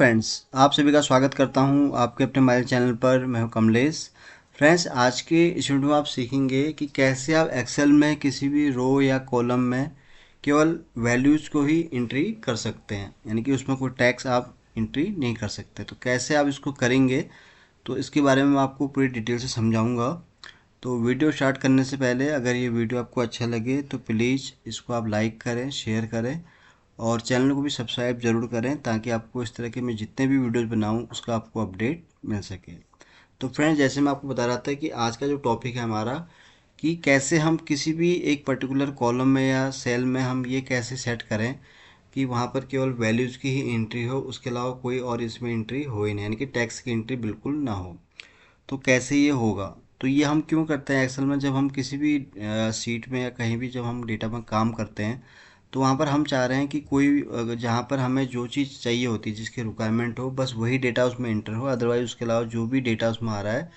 Friends, आप सभी का स्वागत करता हूं आपके अपने मोबाइल चैनल पर। मैं हूं कमलेश। फ्रेंड्स, आज के इस वीडियो में आप सीखेंगे कि कैसे आप एक्सेल में किसी भी रो या कॉलम में केवल वैल्यूज़ को ही एंट्री कर सकते हैं, यानी कि उसमें कोई टैक्स आप एंट्री नहीं कर सकते। तो कैसे आप इसको करेंगे, तो इसके बारे में मैं आपको पूरी डिटेल से समझाऊंगा। तो वीडियो स्टार्ट करने से पहले अगर ये वीडियो आपको अच्छा लगे तो प्लीज़ इसको आप लाइक करें, शेयर करें और चैनल को भी सब्सक्राइब ज़रूर करें, ताकि आपको इस तरह के मैं जितने भी वीडियोस बनाऊं उसका आपको अपडेट मिल सके। तो फ्रेंड्स, जैसे मैं आपको बता रहा था कि आज का जो टॉपिक है हमारा, कि कैसे हम किसी भी एक पर्टिकुलर कॉलम में या सेल में हम ये कैसे सेट करें कि वहाँ पर केवल वैल्यूज़ की ही एंट्री हो, उसके अलावा कोई और इसमें एंट्री हो ही नहीं, यानी कि टैक्स की एंट्री बिल्कुल ना हो। तो कैसे ये होगा, तो ये हम क्यों करते हैं एक्सेल में। जब हम किसी भी सीट में या कहीं भी जब हम डेटा में काम करते हैं, तो वहाँ पर हम चाह रहे हैं कि कोई जहाँ पर हमें जो चीज़ चाहिए होती है, जिसकी रिक्वायरमेंट हो, बस वही डेटा उसमें एंटर हो। अदरवाइज उसके अलावा जो भी डेटा उसमें आ रहा है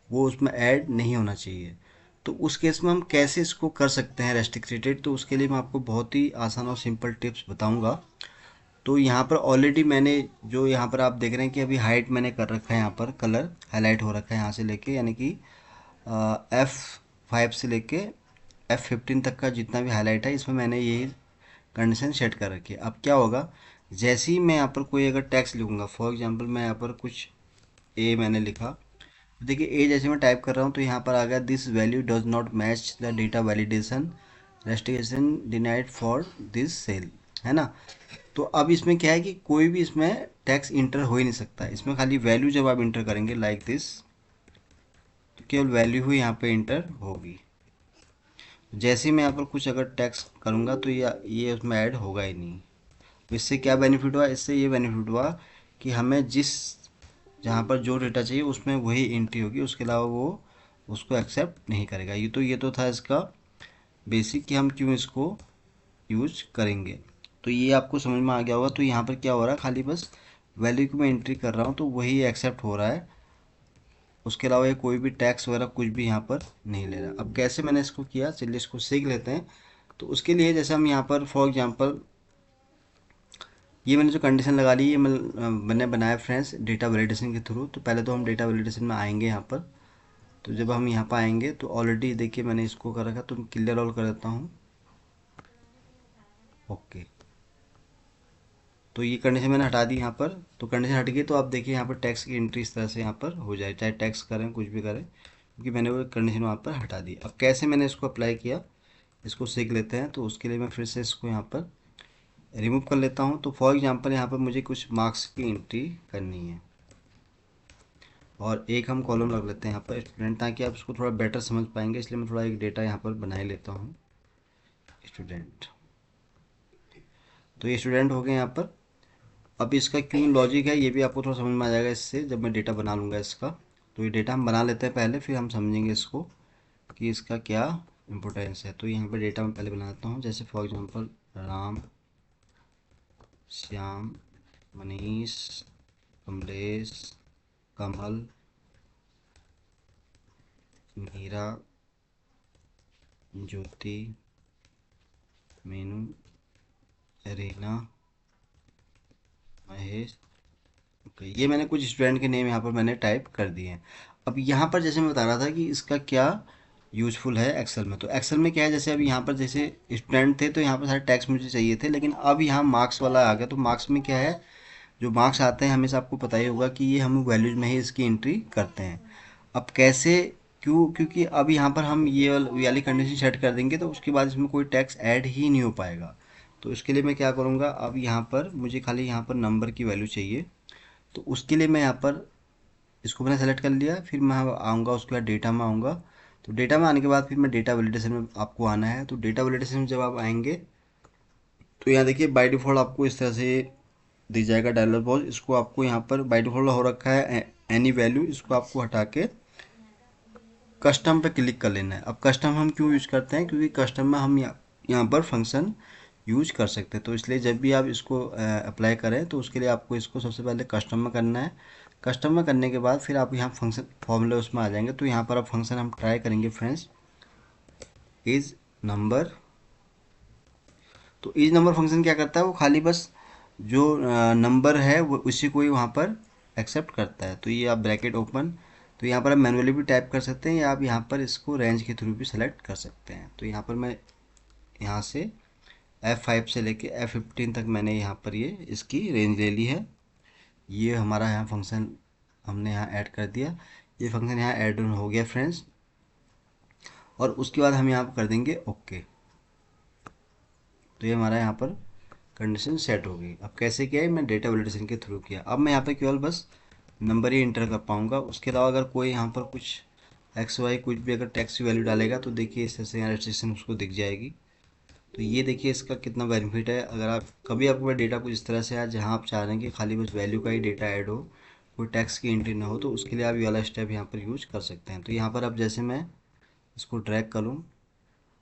वो उसमें ऐड नहीं होना चाहिए। तो उस केस में हम कैसे इसको कर सकते हैं रेस्ट्रिक्टेड, तो उसके लिए मैं आपको बहुत ही आसान और सिंपल टिप्स बताऊंगा। तो यहाँ पर ऑलरेडी मैंने जो यहाँ पर आप देख रहे हैं कि अभी हाइट मैंने कर रखा है, यहाँ पर कलर हाईलाइट हो रखा है यहाँ से लेके, यानी कि F5 से लेके F15 तक का जितना भी हाईलाइट है, इसमें मैंने यही कंडीशन सेट कर रखी है। अब क्या होगा, जैसे ही मैं यहाँ पर कोई अगर टेक्स्ट लिखूंगा, फॉर एग्जांपल मैं यहाँ पर कुछ ए मैंने लिखा, देखिए ए जैसे मैं टाइप कर रहा हूँ तो यहाँ पर आ गया this value does not match the data validation restriction denied for this cell, है ना। तो अब इसमें क्या है कि कोई भी इसमें टैक्स इंटर हो ही नहीं सकता। इसमें खाली वैल्यू जब आप इंटर करेंगे लाइक दिस, तो केवल वैल्यू ही यहाँ पे इंटर होगी। जैसे ही मैं यहाँ पर कुछ अगर टैक्स करूँगा तो ये उसमें ऐड होगा ही नहीं। तो इससे क्या बेनिफिट हुआ, इससे ये बेनिफिट हुआ कि हमें जिस जहाँ पर जो डेटा चाहिए उसमें वही एंट्री होगी, उसके अलावा वो उसको एक्सेप्ट नहीं करेगा। ये तो था इसका बेसिक कि हम क्यों इसको यूज करेंगे। तो ये आपको समझ में आ गया होगा। तो यहाँ पर क्या हो रहा है, खाली बस वैल्यू की मैं एंट्री कर रहा हूँ तो वही एक्सेप्ट हो रहा है, उसके अलावा ये कोई भी टैक्स वगैरह कुछ भी यहाँ पर नहीं ले रहा। अब कैसे मैंने इसको किया, चलिए इसको सीख लेते हैं। तो उसके लिए जैसे हम यहाँ पर फॉर एग्जांपल ये मैंने जो कंडीशन लगा ली, ये मैंने बनाया फ्रेंड्स डेटा वैलिडेशन के थ्रू। तो पहले तो हम डेटा वैलिडेशन में आएंगे यहाँ पर। तो जब हम यहाँ पर आएंगे तो ऑलरेडी देखिए मैंने इसको कर रखा, तो मैं क्लियर ऑल कर देता हूँ। ओके, तो ये कंडीशन मैंने हटा दी यहाँ पर। तो कंडीशन हट गई, तो आप देखिए यहाँ पर टैक्स की एंट्री इस तरह से यहाँ पर हो जाए, चाहे टैक्स करें कुछ भी करें, क्योंकि मैंने वो कंडीशन वहाँ पर हटा दी। अब कैसे मैंने इसको अप्लाई किया, इसको सीख लेते हैं। तो उसके लिए मैं फिर से इसको यहाँ पर रिमूव कर लेता हूँ। तो फॉर एग्जांपल यहाँ पर मुझे कुछ मार्क्स की एंट्री करनी है, और एक हम कॉलम रख लेते हैं यहाँ पर स्टूडेंट, ताकि आप इसको थोड़ा बेटर समझ पाएंगे। इसलिए मैं थोड़ा एक डेटा यहाँ पर बना ही लेता हूँ स्टूडेंट। तो ये स्टूडेंट हो गए यहाँ पर। अब इसका क्यों लॉजिक है ये भी आपको थोड़ा समझ में आ जाएगा इससे, जब मैं डेटा बना लूँगा इसका। तो ये डेटा हम बना लेते हैं पहले, फिर हम समझेंगे इसको कि इसका क्या इम्पोर्टेंस है। तो यहाँ पर डेटा मैं पहले बनाता हूँ, जैसे for example Ram, Shyam, Manish, Kamlesh, Kamal, Meera, Jyoti, Meenu, Reena, Mahesh. Okay, ये मैंने कुछ स्टूडेंट के नेम यहाँ पर मैंने टाइप कर दिए हैं। अब यहाँ पर जैसे मैं बता रहा था कि इसका क्या यूज़फुल है एक्सेल में। तो एक्सेल में क्या है, जैसे अभी यहाँ पर जैसे स्टूडेंट थे तो यहाँ पर सारे टैक्स मुझे चाहिए थे, लेकिन अब यहाँ मार्क्स वाला आ गया। तो मार्क्स में क्या है, जो मार्क्स आते हैं हमेशा आपको पता ही होगा कि ये हम वैल्यूज में ही इसकी एंट्री करते हैं। अब कैसे, क्योंकि अब यहाँ पर हम ये वाली कंडीशन सेट कर देंगे तो उसके बाद इसमें कोई टैक्स ऐड ही नहीं हो पाएगा। तो इसके लिए मैं क्या करूँगा, अब यहाँ पर मुझे खाली यहाँ पर नंबर की वैल्यू चाहिए। तो उसके लिए मैं यहाँ पर इसको मैंने सेलेक्ट कर लिया, फिर मैं आऊँगा उसके बाद डेटा में आऊँगा। तो डेटा में आने के बाद फिर मैं डेटा वैलिडेशन में आपको आना है। तो डेटा वैलिडेशन में जब आप आएंगे तो यहाँ देखिए बाय डिफ़ॉल्ट आपको इस तरह से दी जाएगा डायलॉग बॉक्स। इसको आपको यहाँ पर बाय डिफ़ॉल्ट हो रखा है एनी वैल्यू, इसको आपको हटा के कस्टम पे क्लिक कर लेना है। अब कस्टम हम क्यों यूज करते हैं, क्योंकि कस्टम में हम यहाँ पर फंक्शन यूज कर सकते हैं। तो इसलिए जब भी आप इसको अप्लाई करें तो उसके लिए आपको इसको सबसे पहले कस्टम में करना है। कस्टम में करने के बाद फिर आप यहाँ फंक्शन फॉर्मूले उसमें आ जाएंगे। तो यहाँ पर आप फंक्शन हम ट्राई करेंगे फ्रेंड्स, इज नंबर। तो इज नंबर फंक्शन क्या करता है, वो खाली बस जो नंबर है वो उसी को ही वहाँ पर एक्सेप्ट करता है। तो ये आप ब्रैकेट ओपन, तो यहाँ पर आप मैनुअली भी टाइप कर सकते हैं या आप यहाँ पर इसको रेंज के थ्रू भी सेलेक्ट कर सकते हैं। तो यहाँ पर मैं यहाँ से F5 से लेके F15 तक मैंने यहाँ पर ये इसकी रेंज ले ली है। ये हमारा यहाँ फंक्शन हमने यहाँ ऐड कर दिया। ये फंक्शन यहाँ ऐड हो गया फ्रेंड्स, और उसके बाद हम यहाँ पर कर देंगे ओके। तो ये हमारा यहाँ पर कंडीशन सेट हो गई। अब कैसे किया है, मैं डेटा वैलिडेशन के थ्रू किया। अब मैं यहाँ पे केवल बस नंबर ही इंटर कर पाऊंगा। उसके अलावा अगर कोई यहाँ पर कुछ एक्स वाई कुछ भी अगर टैक्स की वैल्यू डालेगा तो देखिए इस तरह से यहाँ रजिस्ट्रेशन उसको दिख जाएगी। तो ये देखिए इसका कितना बेनिफिट है। अगर आप कभी आपके पास डेटा कुछ इस तरह से आए जहाँ आप चाह रहे हैं कि खाली बस वैल्यू का ही डेटा ऐड हो, कोई टैक्स की एंट्री ना हो, तो उसके लिए आप ये वाला स्टेप यहाँ पर यूज कर सकते हैं। तो यहाँ पर अब जैसे मैं इसको ड्रैग करूँ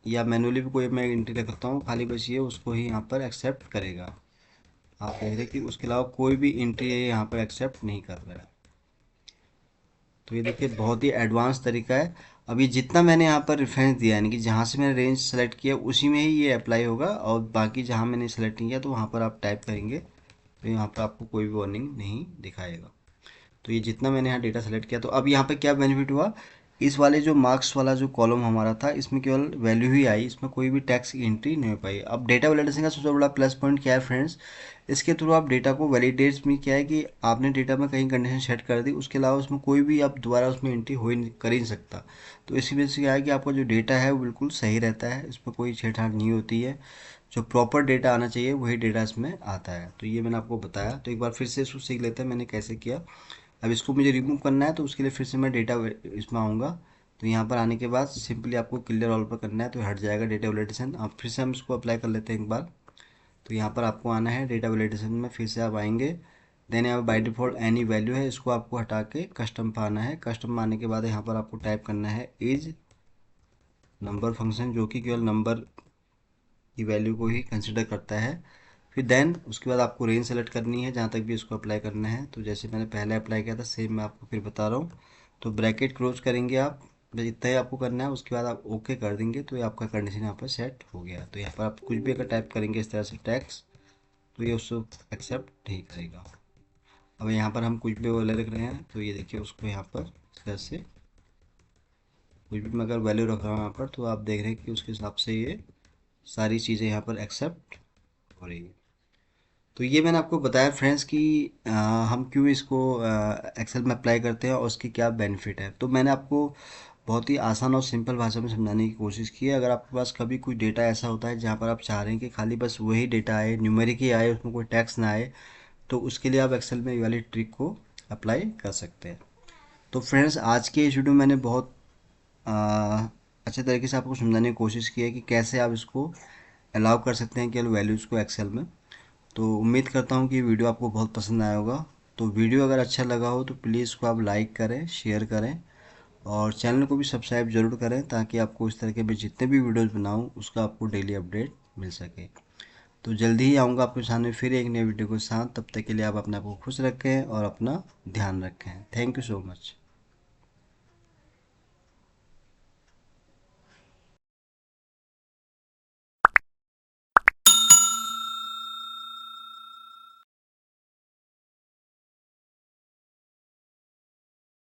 या मैनुअली भी कोई मैं एंट्री लग सकता हूँ, खाली बस ये उसको ही यहाँ पर एक्सेप्ट करेगा। आप देख रहे हैं कि उसके अलावा कोई भी एंट्री यहाँ पर एक्सेप्ट नहीं कर रहा है। तो ये देखिए बहुत ही एडवांस तरीका है। अभी जितना मैंने यहाँ पर रेफरेंस दिया यानी कि जहाँ से मैंने रेंज सेलेक्ट किया उसी में ही ये अप्लाई होगा, और बाकी जहाँ मैंने सेलेक्ट नहीं किया तो वहाँ पर आप टाइप करेंगे तो यहाँ पर आपको कोई भी वार्निंग नहीं दिखाएगा। तो ये जितना मैंने यहाँ डेटा सेलेक्ट किया, तो अब यहाँ पे क्या बेनिफिट हुआ, इस वाले जो मार्क्स वाला जो कॉलम हमारा था इसमें केवल वैल्यू ही आई, इसमें कोई भी टैक्स की एंट्री नहीं हो पाई। अब डेटा वैलिडेशन का सबसे बड़ा प्लस पॉइंट क्या है फ्रेंड्स, इसके थ्रू आप डेटा को वैलिडेट में क्या है कि आपने डेटा में कहीं कंडीशन सेट कर दी, उसके अलावा उसमें कोई भी आप दोबारा उसमें एंट्री हो ही कर ही नहीं सकता। तो इसी वजह से क्या है कि आपका जो डेटा है वो बिल्कुल सही रहता है, इसमें कोई छेड़छाड़ नहीं होती है। जो प्रॉपर डेटा आना चाहिए वही डेटा इसमें आता है। तो ये मैंने आपको बताया। तो एक बार फिर से इसको सीख लेते हैं मैंने कैसे किया। अब इसको मुझे रिमूव करना है तो उसके लिए फिर से मैं डेटा इसमें आऊँगा। तो यहाँ पर आने के बाद सिंपली आपको क्लियर ऑल पर करना है तो हट जाएगा डेटा वैलिडेशन। अब फिर से हम इसको अप्लाई कर लेते हैं एक बार। तो यहाँ पर आपको आना है डेटा वैलिडेशन में, फिर से आप आएंगे। देन यहाँ बाई डिफ़ॉल्ट एनी वैल्यू है, इसको आपको हटा के कस्टम पर आना है। कस्टम में आने के बाद यहाँ पर आपको टाइप करना है इज नंबर फंक्शन, जो कि केवल नंबर की वैल्यू को ही कंसिडर करता है। फिर देन उसके बाद आपको रेंज सेलेक्ट करनी है जहाँ तक भी इसको अप्लाई करना है। तो जैसे मैंने पहले अप्लाई किया था सेम मैं आपको फिर बता रहा हूँ। तो ब्रैकेट क्लोज करेंगे आप, बस इतना ही आपको करना है। उसके बाद आप ओके कर देंगे तो ये आपका कंडीशन यहाँ पर सेट हो गया। तो यहाँ पर आप कुछ भी अगर टाइप करेंगे इस तरह से टैक्स, तो ये उसको एक्सेप्ट नहीं करेगा। अब यहाँ पर हम कुछ भी वैल्यू रख रहे हैं तो ये देखिए उसको यहाँ पर इस तरह से कुछ भी मैं अगर वैल्यू रख रहा हूँ यहाँ पर, तो आप देख रहे हैं कि उसके हिसाब से ये सारी चीज़ें यहाँ पर एक्सेप्ट हो रही है। तो ये मैंने आपको बताया फ्रेंड्स कि हम क्यों इसको एक्सेल में अप्लाई करते हैं और उसकी क्या बेनिफिट है। तो मैंने आपको बहुत ही आसान और सिंपल भाषा में समझाने की कोशिश की है। अगर आपके पास कभी कोई डेटा ऐसा होता है जहाँ पर आप चाह रहे हैं कि खाली बस वही डेटा आए, न्यूमेरिक ही आए, उसमें कोई टैक्स ना आए, तो उसके लिए आप एक्सेल में ये वाली ट्रिक को अप्लाई कर सकते हैं। तो फ्रेंड्स आज के इस वीडियो में मैंने बहुत अच्छे तरीके से आपको समझाने की कोशिश की है कि कैसे आप इसको अलाउ कर सकते हैं केवल वैल्यूज़ को एक्सेल में। तो उम्मीद करता हूँ कि वीडियो आपको बहुत पसंद आया होगा। तो वीडियो अगर अच्छा लगा हो तो प्लीज़ इसको आप लाइक करें, शेयर करें, और चैनल को भी सब्सक्राइब जरूर करें ताकि आपको इस तरह के मैं जितने भी वीडियोस बनाऊँ उसका आपको डेली अपडेट मिल सके। तो जल्दी ही आऊँगा आपके सामने फिर एक नई वीडियो के साथ। तब तक के लिए आप अपने आप को खुश रखें और अपना ध्यान रखें। Thank you so much.